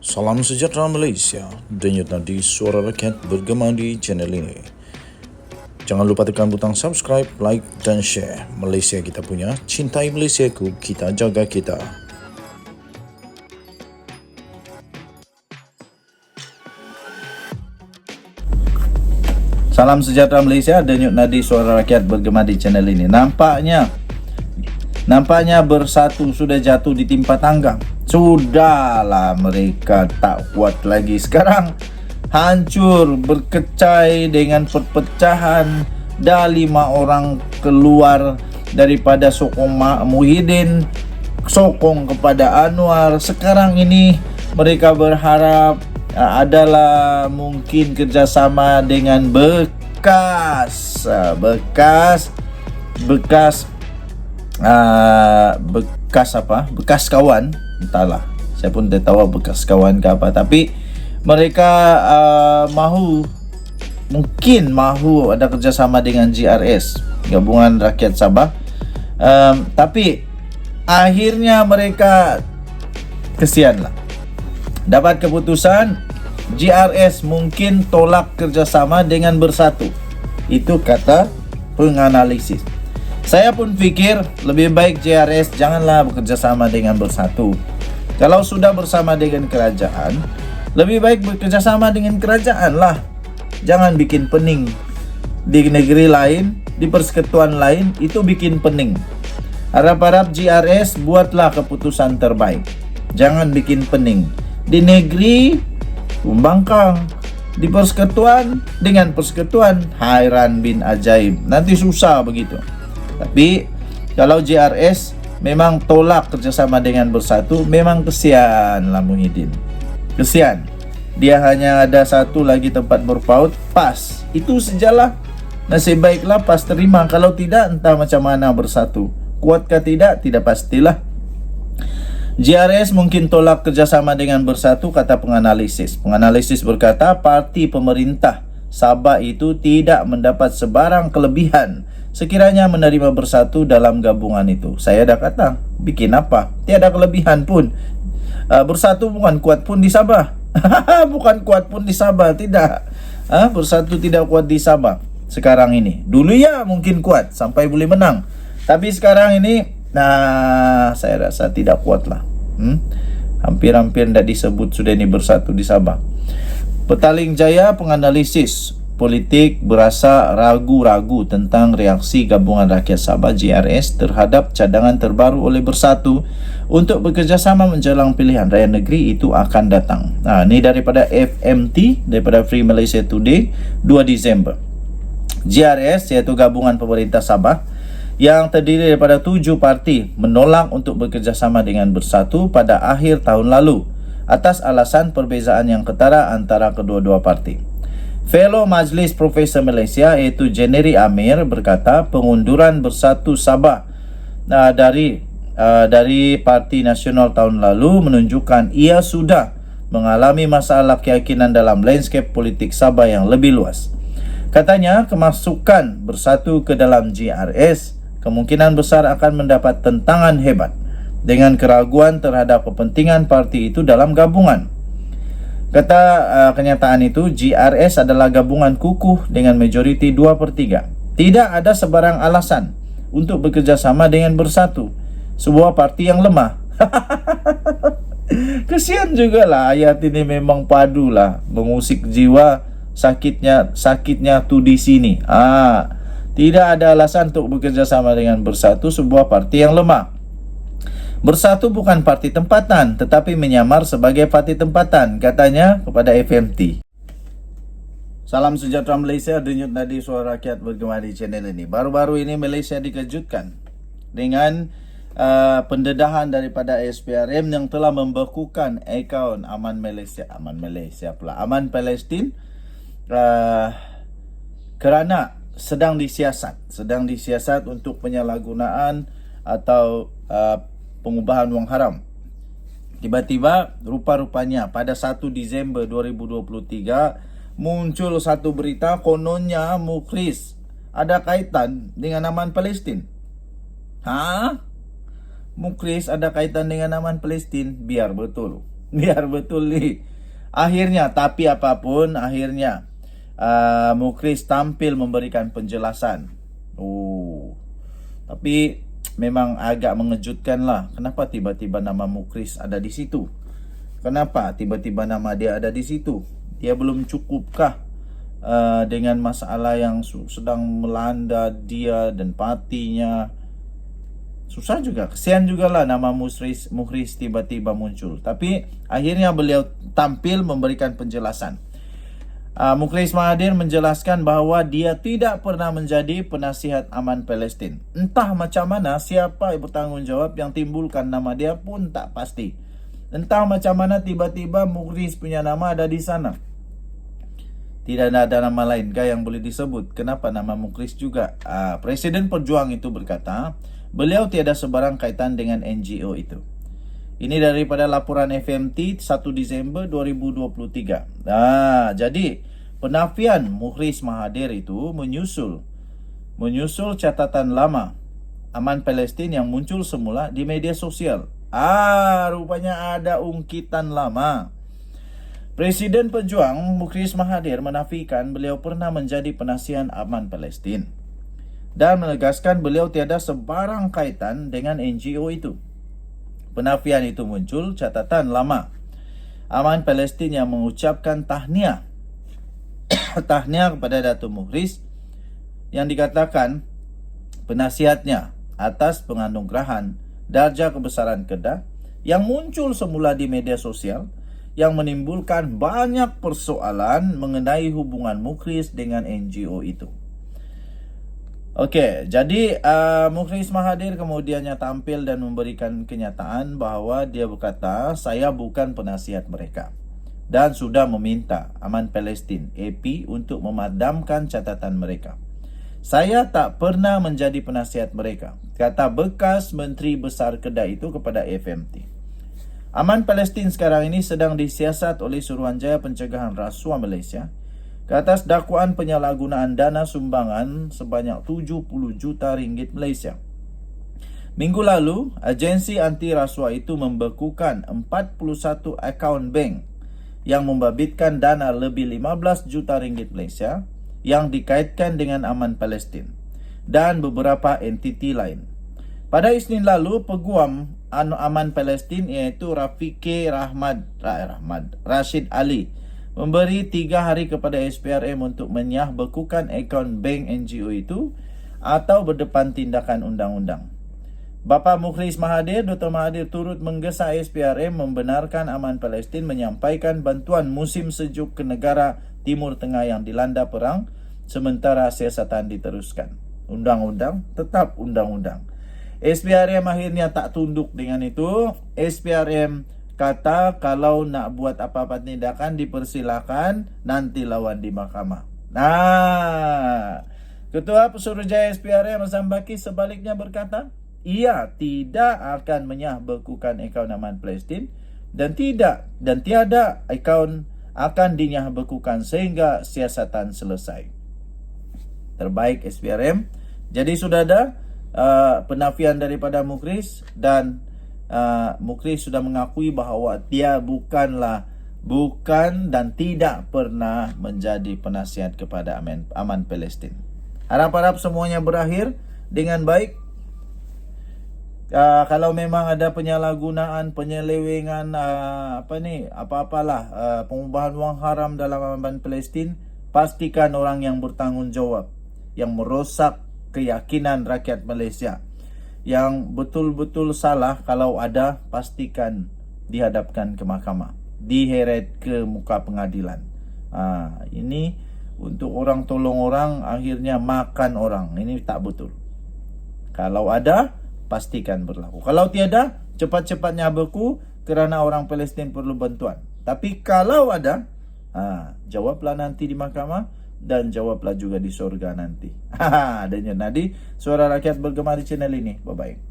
Salam sejahtera Malaysia, denyut nadi suara rakyat bergema di channel ini. Jangan lupa tekan butang subscribe, like dan share. Malaysia kita punya, cintai Malaysiaku, kita jaga kita. Salam sejahtera Malaysia, denyut nadi suara rakyat bergema di channel ini. Nampaknya Bersatu sudah jatuh di timpa tangga. Sudahlah, mereka tak kuat lagi. Sekarang hancur, berkecai dengan perpecahan. Dah 5 orang keluar daripada sokong Muhyiddin, sokong kepada Anwar. Sekarang ini mereka berharap adalah mungkin kerjasama dengan bekas kawan. Entahlah, saya pun tak tahu bekas kawan ke apa, tapi mereka mungkin mahu ada kerjasama dengan GRS, Gabungan Rakyat Sabah. Tapi akhirnya mereka kesianlah dapat keputusan GRS mungkin tolak kerjasama dengan Bersatu. Itu kata penganalisis. Saya pun fikir lebih baik GRS janganlah bekerjasama dengan Bersatu. Kalau sudah bersama dengan kerajaan, lebih baik bekerjasama dengan kerajaan lah. Jangan bikin pening di negeri lain, di persekutuan lain, itu bikin pening. Harap-harap GRS buatlah keputusan terbaik. Jangan bikin pening. Di negeri Umbangkang, di persekutuan dengan persekutuan hairan bin ajaib. Nanti susah begitu. Tapi kalau GRS memang tolak kerjasama dengan Bersatu, memang kesian lah Muhyiddin. Kesian. Dia hanya ada satu lagi tempat berpaut, PAS. Itu sejalah. Nasib baiklah PAS terima. Kalau tidak, entah macam mana Bersatu. Kuatkah tidak? Tidak pastilah. GRS mungkin tolak kerjasama dengan Bersatu, kata penganalisis. Penganalisis berkata parti pemerintah Sabah itu tidak mendapat sebarang kelebihan sekiranya menerima Bersatu dalam gabungan itu. Saya dah kata, bikin apa? Tiada kelebihan pun. Bersatu bukan kuat pun di Sabah. Bukan kuat pun di Sabah, tidak. Bersatu tidak kuat di Sabah sekarang ini. Dulu ya mungkin kuat sampai boleh menang. Tapi sekarang ini, saya rasa tidak kuat lah. Hampir-hampir tidak disebut sudah ini Bersatu di Sabah. Petaling Jaya penganalisis politik berasa ragu-ragu tentang reaksi Gabungan Rakyat Sabah GRS terhadap cadangan terbaru oleh Bersatu untuk bekerjasama menjelang pilihan raya negeri itu akan datang. Ini daripada FMT, daripada Free Malaysia Today, 2 Disember. GRS iaitu Gabungan Pemerintah Sabah yang terdiri daripada 7 parti menolak untuk bekerjasama dengan Bersatu pada akhir tahun lalu atas alasan perbezaan yang ketara antara kedua-dua parti. Fellow Majlis Profesor Malaysia iaitu Jeneri Amir berkata pengunduran Bersatu Sabah dari Parti Nasional tahun lalu menunjukkan ia sudah mengalami masalah keyakinan dalam landscape politik Sabah yang lebih luas. Katanya kemasukan Bersatu ke dalam GRS kemungkinan besar akan mendapat tentangan hebat dengan keraguan terhadap kepentingan parti itu dalam gabungan. Kata kenyataan itu, GRS adalah gabungan kukuh dengan majoriti 2/3. Tidak ada sebarang alasan untuk bekerjasama dengan Bersatu, sebuah parti yang lemah. Kesian juga lah ayat ini, memang padulah mengusik jiwa. Sakitnya tu di sini. Tidak ada alasan untuk bekerjasama dengan Bersatu, sebuah parti yang lemah. Bersatu bukan parti tempatan, tetapi menyamar sebagai parti tempatan, katanya kepada FMT. Salam sejahtera Malaysia, denyut nadi suara rakyat bergema di channel ini. Baru-baru ini Malaysia dikejutkan dengan pendedahan daripada SPRM yang telah membekukan akaun Aman Palestin kerana sedang disiasat untuk penyalahgunaan atau pengubahan wang haram. Tiba-tiba rupa-rupanya pada 1 Disember 2023 muncul satu berita kononnya Mukhlis ada kaitan dengan Aman Palestin. Mukhlis ada kaitan dengan Aman Palestin? Biar betul. Biar betul nih. Akhirnya, tapi apapun, akhirnya Mukhris tampil memberikan penjelasan. Tapi memang agak mengejutkan lah. Kenapa tiba-tiba nama Mukhris ada di situ? Kenapa tiba-tiba nama dia ada di situ? Dia belum cukupkah dengan masalah yang sedang melanda dia dan partinya? Susah juga, kesian juga lah nama Mukhris tiba-tiba muncul. Tapi akhirnya beliau tampil memberikan penjelasan. Mukhris Mahathir menjelaskan bahwa dia tidak pernah menjadi penasihat aman Palestin. Entah macam mana, siapa yang bertanggung jawab yang timbulkan nama dia pun tak pasti. Entah macam mana tiba-tiba Mukhris punya nama ada di sana. Tidak ada nama lain kah yang boleh disebut? Kenapa nama Mukhris juga? Presiden Perjuang itu berkata, beliau tiada sebarang kaitan dengan NGO itu. Ini daripada laporan FMT 1 Disember 2023. Jadi penafian Mukhris Mahathir itu menyusul catatan lama aman Palestin yang muncul semula di media sosial. Rupanya ada ungkitan lama. Presiden Pejuang Mukhris Mahathir menafikan beliau pernah menjadi penasihat aman Palestin dan menegaskan beliau tiada sebarang kaitan dengan NGO itu. Penafian itu muncul catatan lama aman Palestin yang mengucapkan tahniah kepada Datuk Mukhris yang dikatakan penasihatnya atas penganugerahan darjah kebesaran Kedah yang muncul semula di media sosial yang menimbulkan banyak persoalan mengenai hubungan Mukhris dengan NGO itu. Okey, jadi Mukhris Mahathir kemudiannya tampil dan memberikan kenyataan bahawa dia berkata, saya bukan penasihat mereka dan sudah meminta Aman Palestin AP untuk memadamkan catatan mereka. Saya tak pernah menjadi penasihat mereka, kata bekas Menteri Besar Kedah itu kepada FMT. Aman Palestin sekarang ini sedang disiasat oleh Suruhanjaya Pencegahan Rasuah Malaysia ke atas dakwaan penyalahgunaan dana sumbangan sebanyak 70 juta ringgit Malaysia. Minggu lalu, agensi anti rasuah itu membekukan 41 akaun bank yang membabitkan dana lebih 15 juta ringgit Malaysia yang dikaitkan dengan Aman Palestin dan beberapa entiti lain. Pada Isnin lalu, Peguam Aman Palestin iaitu Rafiqi Rashid Ali memberi 3 hari kepada SPRM untuk menyahbekukan akaun bank NGO itu atau berdepan tindakan undang-undang. Bapa Mukhris Mahathir, Dr. Mahathir turut menggesa SPRM membenarkan Aman Palestin menyampaikan bantuan musim sejuk ke negara Timur Tengah yang dilanda perang sementara siasatan diteruskan. Undang-undang tetap undang-undang. SPRM akhirnya tak tunduk dengan itu. SPRM kata kalau nak buat apa-apa tindakan dipersilakan, nanti lawan di mahkamah. Ketua Pesuruhjaya SPRM Azam Baki sebaliknya berkata, ia tidak akan menyahbekukan akaun Aman Palestin dan tiada akaun akan dinyahbekukan sehingga siasatan selesai. Terbaik SPRM. Jadi sudah ada penafian daripada Mukhris dan Mukhris sudah mengakui bahawa dia bukan dan tidak pernah menjadi penasihat kepada Aman Palestin. Harap-harap semuanya berakhir dengan baik. Kalau memang ada penyalahgunaan, penyelewengan, pengubahan wang haram dalam Aman Palestin, pastikan orang yang bertanggungjawab, yang merosak keyakinan rakyat Malaysia, yang betul-betul salah kalau ada, pastikan dihadapkan ke mahkamah, diheret ke muka pengadilan. Ini untuk orang tolong orang, akhirnya makan orang. Ini tak betul. Kalau ada, pastikan berlaku. Kalau tiada, cepat-cepatnya beku kerana orang Palestin perlu bantuan. Tapi kalau ada, jawablah nanti di mahkamah dan jawablah juga di surga nanti. Adanya Nadi, suara rakyat bergema di channel ini. Bye-bye.